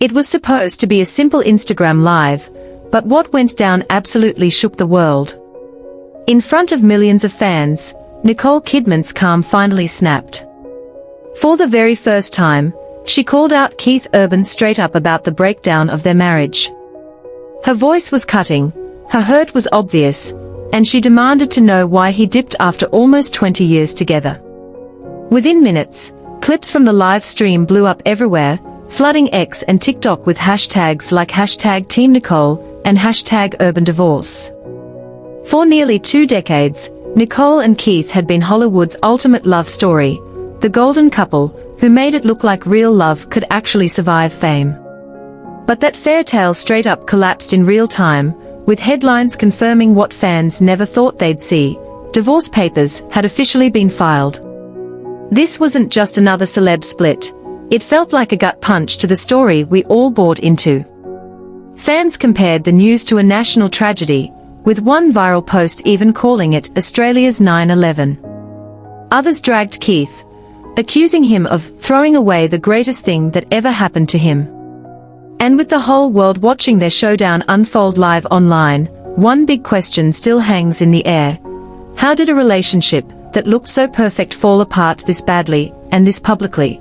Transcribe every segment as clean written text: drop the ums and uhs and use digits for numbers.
It was supposed to be a simple Instagram live, but what went down absolutely shook the world. In front of millions of fans, Nicole Kidman's calm finally snapped. For the very first time, she called out Keith Urban straight up about the breakdown of their marriage. Her voice was cutting, her hurt was obvious, and she demanded to know why he dipped after almost 20 years together. Within minutes, clips from the live stream blew up everywhere, flooding X and TikTok with hashtags like #TeamNicole and #UrbanDivorce. For nearly 2 decades, Nicole and Keith had been Hollywood's ultimate love story, the golden couple who made it look like real love could actually survive fame. But that fairytale straight up collapsed in real time, with headlines confirming what fans never thought they'd see: divorce papers had officially been filed. This wasn't just another celeb split. It felt like a gut punch to the story we all bought into. Fans compared the news to a national tragedy, with one viral post even calling it Australia's 9/11. Others dragged Keith, accusing him of throwing away the greatest thing that ever happened to him. And with the whole world watching their showdown unfold live online, one big question still hangs in the air. How did a relationship that looked so perfect fall apart this badly, and this publicly?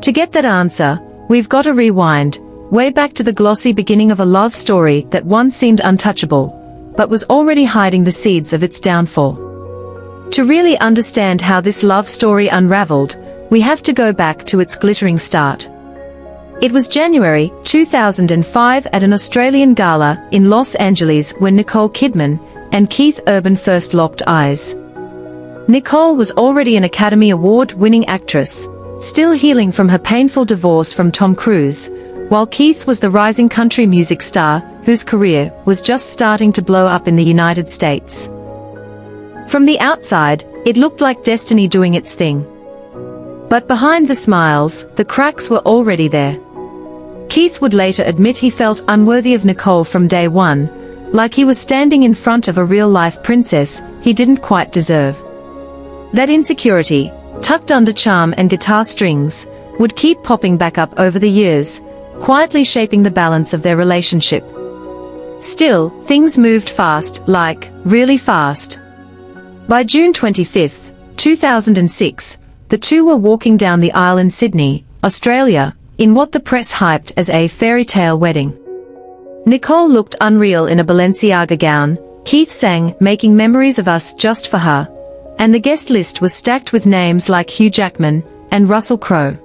To get that answer, we've got to rewind, way back to the glossy beginning of a love story that once seemed untouchable, but was already hiding the seeds of its downfall. To really understand how this love story unraveled, we have to go back to its glittering start. It was January 2005 at an Australian gala in Los Angeles when Nicole Kidman and Keith Urban first locked eyes. Nicole was already an Academy Award-winning actress, still healing from her painful divorce from Tom Cruise, while Keith was the rising country music star whose career was just starting to blow up in the United States. From the outside, it looked like destiny doing its thing. But behind the smiles, the cracks were already there. Keith would later admit he felt unworthy of Nicole from day one, like he was standing in front of a real-life princess he didn't quite deserve. That insecurity, tucked under charm and guitar strings, would keep popping back up over the years, quietly shaping the balance of their relationship. Still, things moved fast, like, really fast. By June 25, 2006, the two were walking down the aisle in Sydney, Australia, in what the press hyped as a fairy tale wedding. Nicole looked unreal in a Balenciaga gown, Keith sang "Making Memories of Us" just for her, and the guest list was stacked with names like Hugh Jackman and Russell Crowe.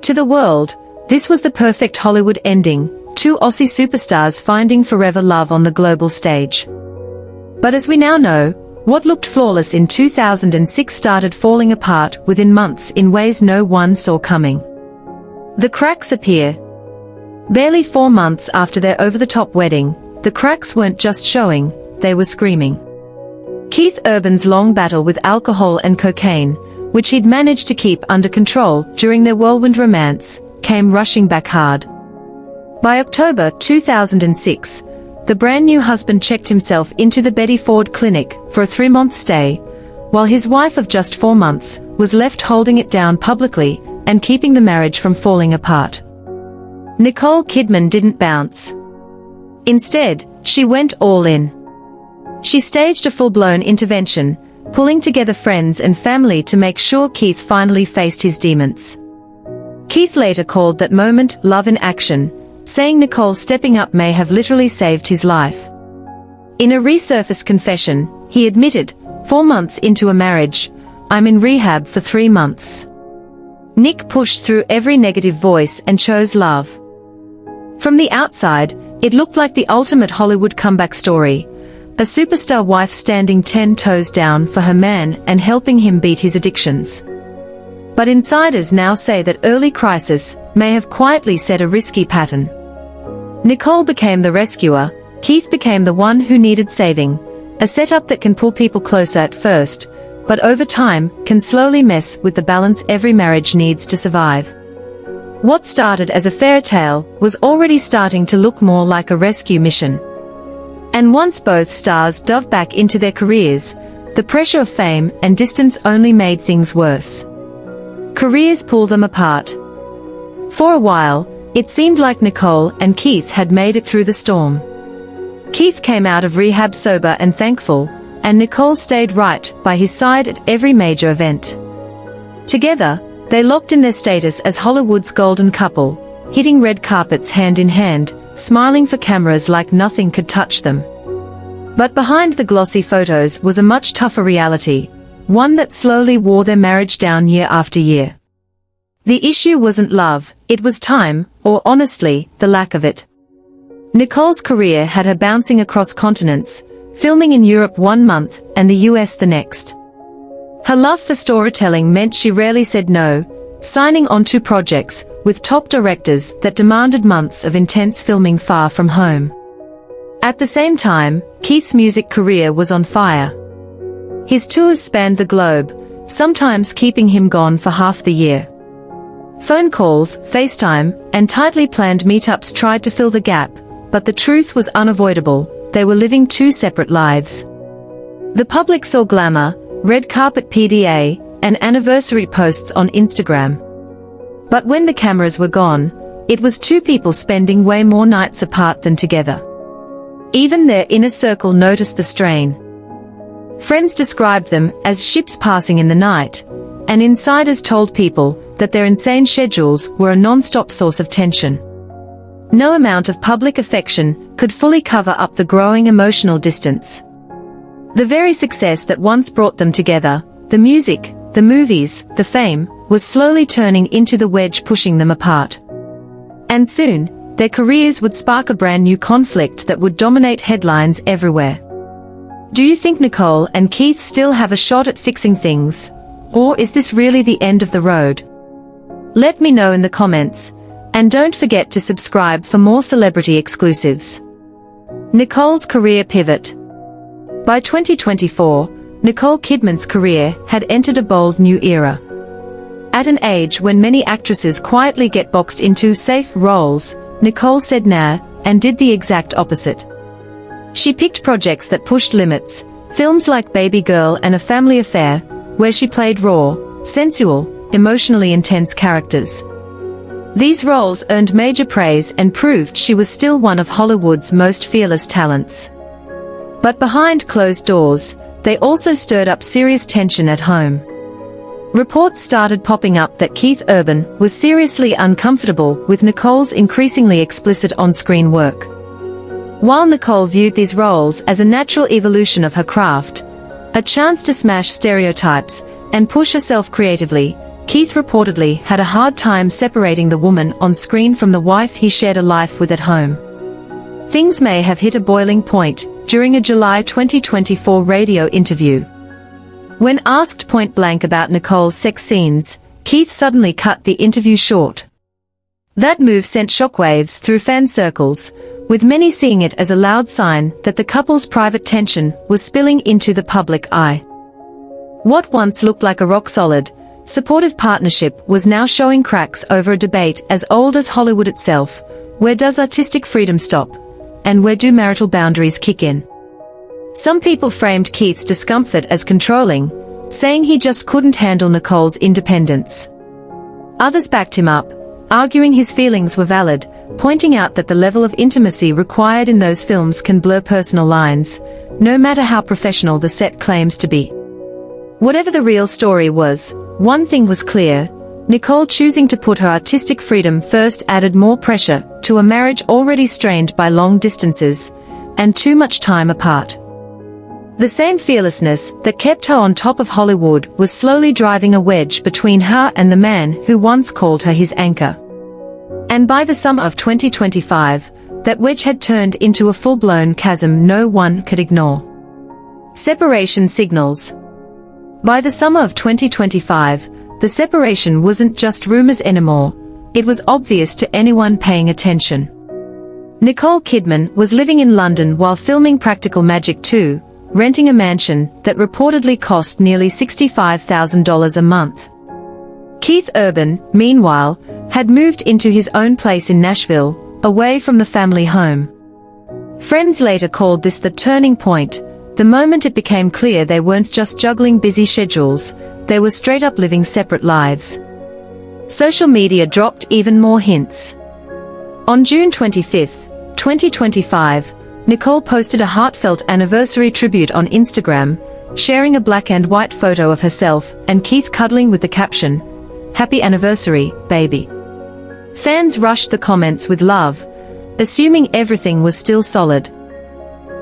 To the world, this was the perfect Hollywood ending, two Aussie superstars finding forever love on the global stage. But as we now know, what looked flawless in 2006 started falling apart within months in ways no one saw coming. The cracks appear. Barely 4 months after their over-the-top wedding, the cracks weren't just showing, they were screaming. Keith Urban's long battle with alcohol and cocaine, which he'd managed to keep under control during their whirlwind romance, came rushing back hard. By October 2006, the brand-new husband checked himself into the Betty Ford Clinic for a 3-month stay, while his wife of just 4 months was left holding it down publicly and keeping the marriage from falling apart. Nicole Kidman didn't bounce. Instead, she went all in. She staged a full-blown intervention, pulling together friends and family to make sure Keith finally faced his demons. Keith later called that moment love in action, saying Nicole stepping up may have literally saved his life. In a resurfaced confession, he admitted, 4 months into a marriage, "I'm in rehab for 3 months." Nick pushed through every negative voice and chose love. From the outside, it looked like the ultimate Hollywood comeback story, a superstar wife standing 10 toes down for her man and helping him beat his addictions. But insiders now say that early crisis may have quietly set a risky pattern. Nicole became the rescuer, Keith became the one who needed saving, a setup that can pull people closer at first, but over time can slowly mess with the balance every marriage needs to survive. What started as a fairy tale was already starting to look more like a rescue mission. And once both stars dove back into their careers, the pressure of fame and distance only made things worse. Careers pull them apart. For a while, It seemed like Nicole and Keith had made it through the storm. Keith came out of rehab sober and thankful, and Nicole stayed right by his side at every major event. Together, they locked in their status as Hollywood's golden couple, hitting red carpets hand in hand, smiling for cameras like nothing could touch them. But behind the glossy photos was a much tougher reality, one that slowly wore their marriage down year after year. The issue wasn't love, it was time, or honestly, the lack of it. Nicole's career had her bouncing across continents, filming in Europe one month and the US the next. Her love for storytelling meant she rarely said no, signing on to projects with top directors that demanded months of intense filming far from home. At the same time, Keith's music career was on fire. His tours spanned the globe, sometimes keeping him gone for half the year. Phone calls, FaceTime, and tightly planned meetups tried to fill the gap, but the truth was unavoidable, they were living two separate lives. The public saw glamour, red carpet PDA, and anniversary posts on Instagram. But when the cameras were gone, it was two people spending way more nights apart than together. Even their inner circle noticed the strain. Friends described them as ships passing in the night, and insiders told people that their insane schedules were a non-stop source of tension. No amount of public affection could fully cover up the growing emotional distance. The very success that once brought them together, the music, the movies, the fame, was slowly turning into the wedge pushing them apart. And soon, their careers would spark a brand new conflict that would dominate headlines everywhere. Do you think Nicole and Keith still have a shot at fixing things? Or is this really the end of the road? Let me know in the comments, and don't forget to subscribe for more celebrity exclusives. Nicole's career pivot. By 2024, Nicole Kidman's career had entered a bold new era. At an age when many actresses quietly get boxed into safe roles, Nicole said nah, and did the exact opposite. She picked projects that pushed limits, films like Baby Girl and A Family Affair, where she played raw, sensual, emotionally intense characters. These roles earned major praise and proved she was still one of Hollywood's most fearless talents. But behind closed doors, they also stirred up serious tension at home. Reports started popping up that Keith Urban was seriously uncomfortable with Nicole's increasingly explicit on-screen work. While Nicole viewed these roles as a natural evolution of her craft, a chance to smash stereotypes and push herself creatively, Keith reportedly had a hard time separating the woman on screen from the wife he shared a life with at home. Things may have hit a boiling point during a July 2024 radio interview. When asked point-blank about Nicole's sex scenes, Keith suddenly cut the interview short. That move sent shockwaves through fan circles, with many seeing it as a loud sign that the couple's private tension was spilling into the public eye. What once looked like a rock-solid, supportive partnership was now showing cracks over a debate as old as Hollywood itself: where does artistic freedom stop, and where do marital boundaries kick in? Some people framed Keith's discomfort as controlling, saying he just couldn't handle Nicole's independence. Others backed him up, arguing his feelings were valid, pointing out that the level of intimacy required in those films can blur personal lines, no matter how professional the set claims to be. Whatever the real story was, one thing was clear: Nicole choosing to put her artistic freedom first added more pressure to a marriage already strained by long distances and too much time apart. The same fearlessness that kept her on top of Hollywood was slowly driving a wedge between her and the man who once called her his anchor. And by the summer of 2025, that wedge had turned into a full-blown chasm no one could ignore. Separation signals. By the summer of 2025, the separation wasn't just rumors anymore, it was obvious to anyone paying attention. Nicole Kidman was living in London while filming Practical Magic 2, renting a mansion that reportedly cost nearly $65,000 a month. Keith Urban, meanwhile, had moved into his own place in Nashville, away from the family home. Friends later called this the turning point, the moment it became clear they weren't just juggling busy schedules, they were straight up living separate lives. Social media dropped even more hints. On June 25, 2025, Nicole posted a heartfelt anniversary tribute on Instagram, sharing a black and white photo of herself and Keith cuddling with the caption, "Happy anniversary, baby." Fans rushed the comments with love, assuming everything was still solid.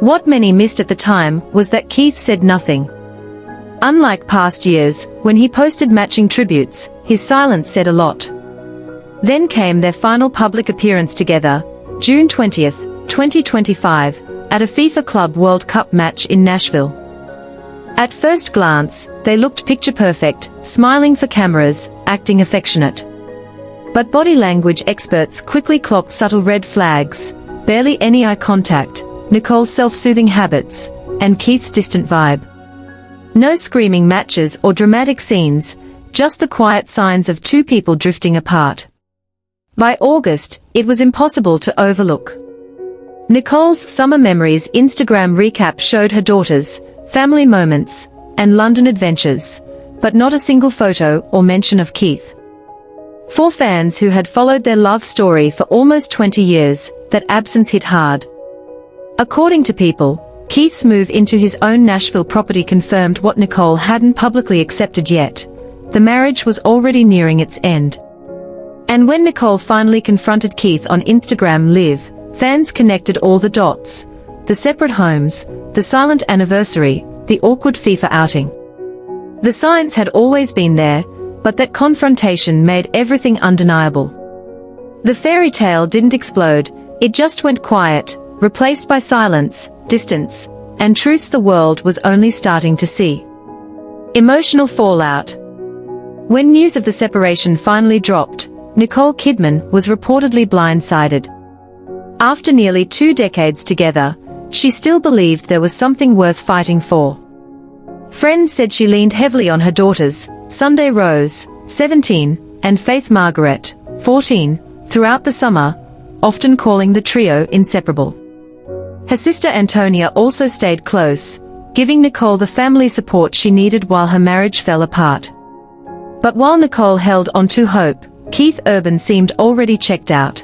What many missed at the time was that Keith said nothing. Unlike past years, when he posted matching tributes, his silence said a lot. Then came their final public appearance together, June 20, 2025, at a FIFA Club World Cup match in Nashville. At first glance, they looked picture-perfect, smiling for cameras, acting affectionate. But body language experts quickly clocked subtle red flags: barely any eye contact, Nicole's self-soothing habits, and Keith's distant vibe. No screaming matches or dramatic scenes, just the quiet signs of two people drifting apart. By August, it was impossible to overlook. Nicole's Summer Memories Instagram recap showed her daughters, family moments, and London adventures, but not a single photo or mention of Keith. For fans who had followed their love story for almost 20 years, that absence hit hard. According to People, Keith's move into his own Nashville property confirmed what Nicole hadn't publicly accepted yet: the marriage was already nearing its end. And when Nicole finally confronted Keith on Instagram Live, fans connected all the dots: the separate homes, the silent anniversary, the awkward FIFA outing. The signs had always been there, but that confrontation made everything undeniable. The fairy tale didn't explode, it just went quiet, replaced by silence, distance, and truths the world was only starting to see. Emotional fallout. When news of the separation finally dropped, Nicole Kidman was reportedly blindsided. After nearly 2 decades together, she still believed there was something worth fighting for. Friends said she leaned heavily on her daughters, Sunday Rose, 17, and Faith Margaret, 14, throughout the summer, often calling the trio inseparable. Her sister Antonia also stayed close, giving Nicole the family support she needed while her marriage fell apart. But while Nicole held on to hope, Keith Urban seemed already checked out.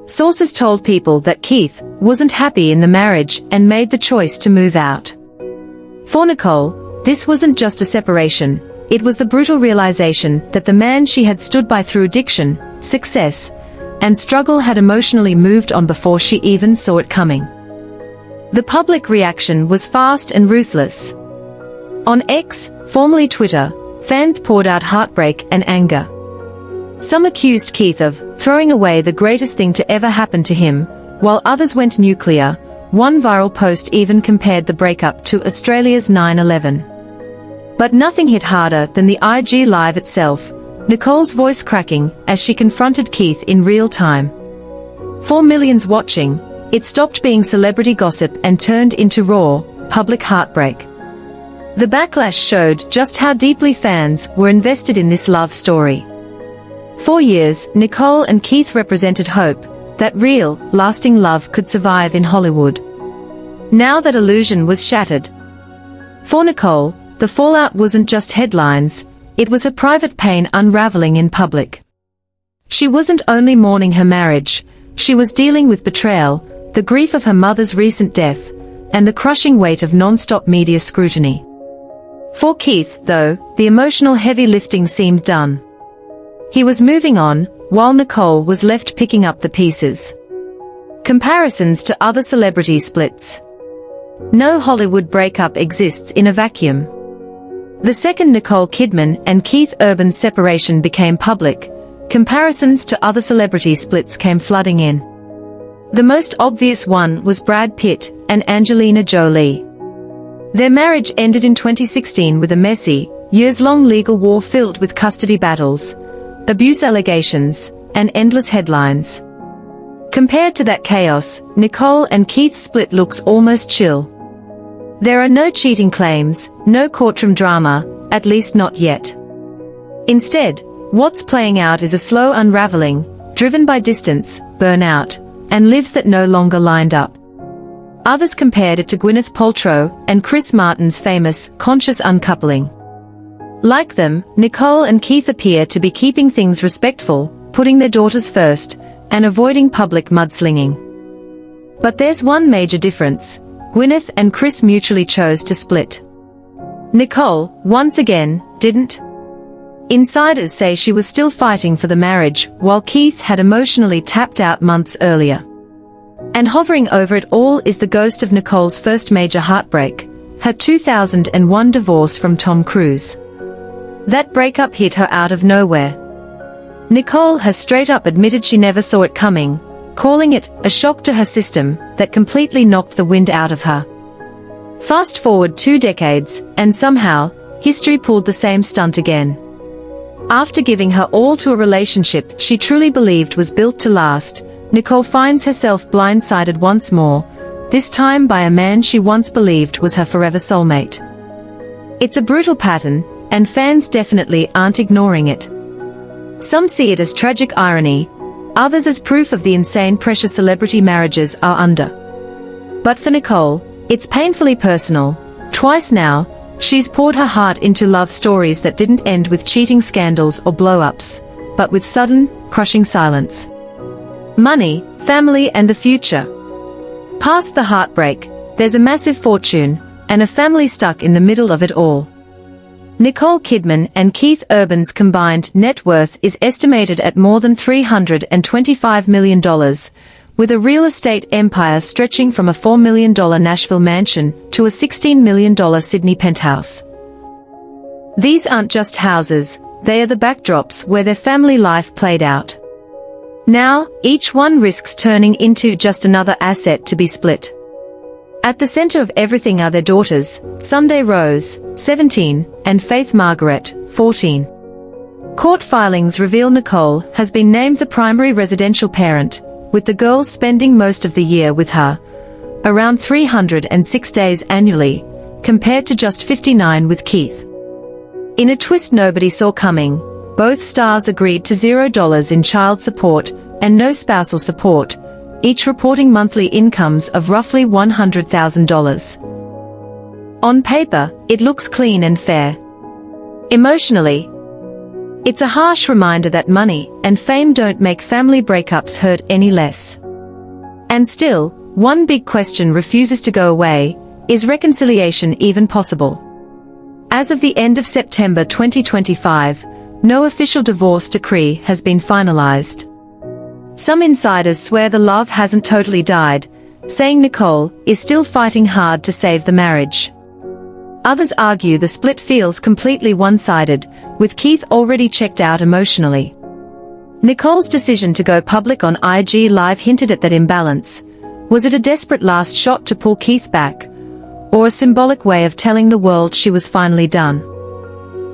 Sources told People that Keith wasn't happy in the marriage and made the choice to move out. For Nicole, this wasn't just a separation, it was the brutal realization that the man she had stood by through addiction, success, and struggle had emotionally moved on before she even saw it coming. The public reaction was fast and ruthless. On X, formerly Twitter, fans poured out heartbreak and anger. Some accused Keith of throwing away the greatest thing to ever happen to him, while others went nuclear. One viral post even compared the breakup to Australia's 9/11. But nothing hit harder than the IG Live itself, Nicole's voice cracking as she confronted Keith in real time. For millions watching, it stopped being celebrity gossip and turned into raw, public heartbreak. The backlash showed just how deeply fans were invested in this love story. For years, Nicole and Keith represented hope, that real, lasting love could survive in Hollywood. Now that illusion was shattered. For Nicole, the fallout wasn't just headlines, it was her private pain unraveling in public. She wasn't only mourning her marriage, she was dealing with betrayal, the grief of her mother's recent death, and the crushing weight of non-stop media scrutiny. For Keith, though, the emotional heavy lifting seemed done. He was moving on, while Nicole was left picking up the pieces. Comparisons to other celebrity splits. No Hollywood breakup exists in a vacuum. The second Nicole Kidman and Keith Urban's separation became public, comparisons to other celebrity splits came flooding in. The most obvious one was Brad Pitt and Angelina Jolie. Their marriage ended in 2016 with a messy, years-long legal war filled with custody battles, abuse allegations, and endless headlines. Compared to that chaos, Nicole and Keith's split looks almost chill. There are no cheating claims, no courtroom drama, at least not yet. Instead, what's playing out is a slow unraveling, driven by distance, burnout, and lives that no longer lined up. Others compared it to Gwyneth Paltrow and Chris Martin's famous, conscious uncoupling. Like them, Nicole and Keith appear to be keeping things respectful, putting their daughters first, and avoiding public mudslinging. But there's one major difference. Gwyneth and Chris mutually chose to split. Nicole, once again, didn't. Insiders say she was still fighting for the marriage, while Keith had emotionally tapped out months earlier. And hovering over it all is the ghost of Nicole's first major heartbreak, her 2001 divorce from Tom Cruise. That breakup hit her out of nowhere. Nicole has straight up admitted she never saw it coming, calling it a shock to her system that completely knocked the wind out of her. Fast forward 2 decades, and somehow, history pulled the same stunt again. After giving her all to a relationship she truly believed was built to last, Nicole finds herself blindsided once more, this time by a man she once believed was her forever soulmate. It's a brutal pattern, and fans definitely aren't ignoring it. Some see it as tragic irony, others as proof of the insane pressure celebrity marriages are under. But for Nicole, it's painfully personal. Twice now, she's poured her heart into love stories that didn't end with cheating scandals or blow-ups, but with sudden, crushing silence. Money, family and the future. Past the heartbreak, there's a massive fortune, and a family stuck in the middle of it all. Nicole Kidman and Keith Urban's combined net worth is estimated at more than $325 million, with a real estate empire stretching from a $4 million Nashville mansion to a $16 million Sydney penthouse. These aren't just houses, they are the backdrops where their family life played out. Now, each one risks turning into just another asset to be split. At the center of everything are their daughters, Sunday Rose, 17, and Faith Margaret, 14. Court filings reveal Nicole has been named the primary residential parent, with the girls spending most of the year with her, around 306 days annually, compared to just 59 with Keith. In a twist nobody saw coming, both stars agreed to $0 in child support and no spousal support, each reporting monthly incomes of roughly $100,000. On paper, it looks clean and fair. Emotionally, it's a harsh reminder that money and fame don't make family breakups hurt any less. And still, one big question refuses to go away: is reconciliation even possible? As of the end of September 2025, no official divorce decree has been finalized. Some insiders swear the love hasn't totally died, saying Nicole is still fighting hard to save the marriage. Others argue the split feels completely one-sided, with Keith already checked out emotionally. Nicole's decision to go public on IG Live hinted at that imbalance. Was it a desperate last shot to pull Keith back, or a symbolic way of telling the world she was finally done?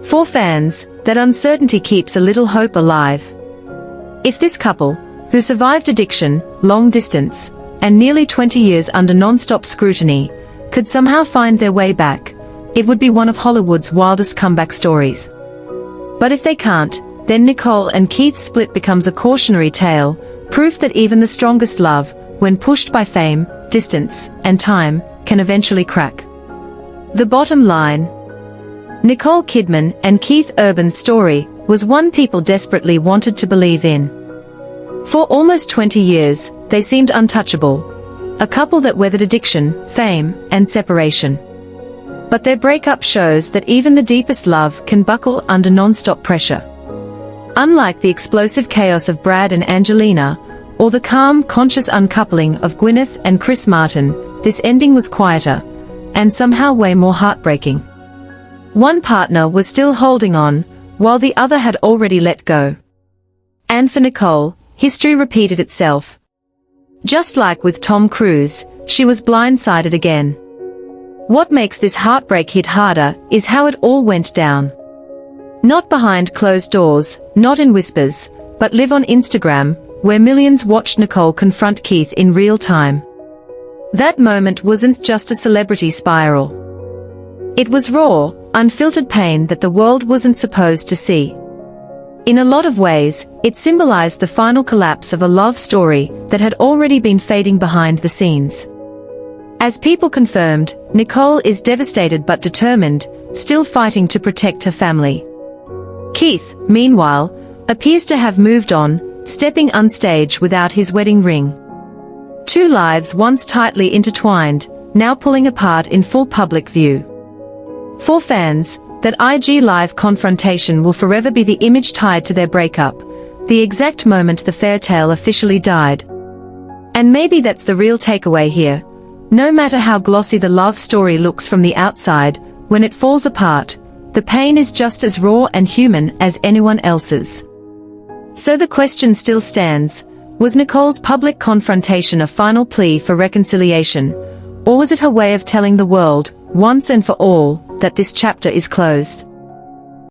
For fans, that uncertainty keeps a little hope alive. If this couple, who survived addiction, long distance, and nearly 20 years under non-stop scrutiny, could somehow find their way back, it would be one of Hollywood's wildest comeback stories. But if they can't, then Nicole and Keith's split becomes a cautionary tale, proof that even the strongest love, when pushed by fame, distance, and time, can eventually crack. The bottom line: Nicole Kidman and Keith Urban's story was one people desperately wanted to believe in. For almost 20 years, they seemed untouchable, a couple that weathered addiction, fame, and separation. But their breakup shows that even the deepest love can buckle under non-stop pressure. Unlike the explosive chaos of Brad and Angelina, or the calm, conscious uncoupling of Gwyneth and Chris Martin, this ending was quieter, and somehow way more heartbreaking. One partner was still holding on, while the other had already let go. And for Nicole, history repeated itself. Just like with Tom Cruise, she was blindsided again. What makes this heartbreak hit harder is how it all went down. Not behind closed doors, not in whispers, but live on Instagram, where millions watched Nicole confront Keith in real time. That moment wasn't just a celebrity spiral. It was raw, unfiltered pain that the world wasn't supposed to see. In a lot of ways, it symbolized the final collapse of a love story that had already been fading behind the scenes. As people confirmed, Nicole is devastated but determined, still fighting to protect her family. Keith, meanwhile, appears to have moved on, stepping onstage without his wedding ring. Two lives once tightly intertwined, now pulling apart in full public view. For fans, that IG Live confrontation will forever be the image tied to their breakup, the exact moment the fairy tale officially died. And maybe that's the real takeaway here. No matter how glossy the love story looks from the outside, when it falls apart, the pain is just as raw and human as anyone else's. So the question still stands, was Nicole's public confrontation a final plea for reconciliation, or was it her way of telling the world, once and for all, that this chapter is closed?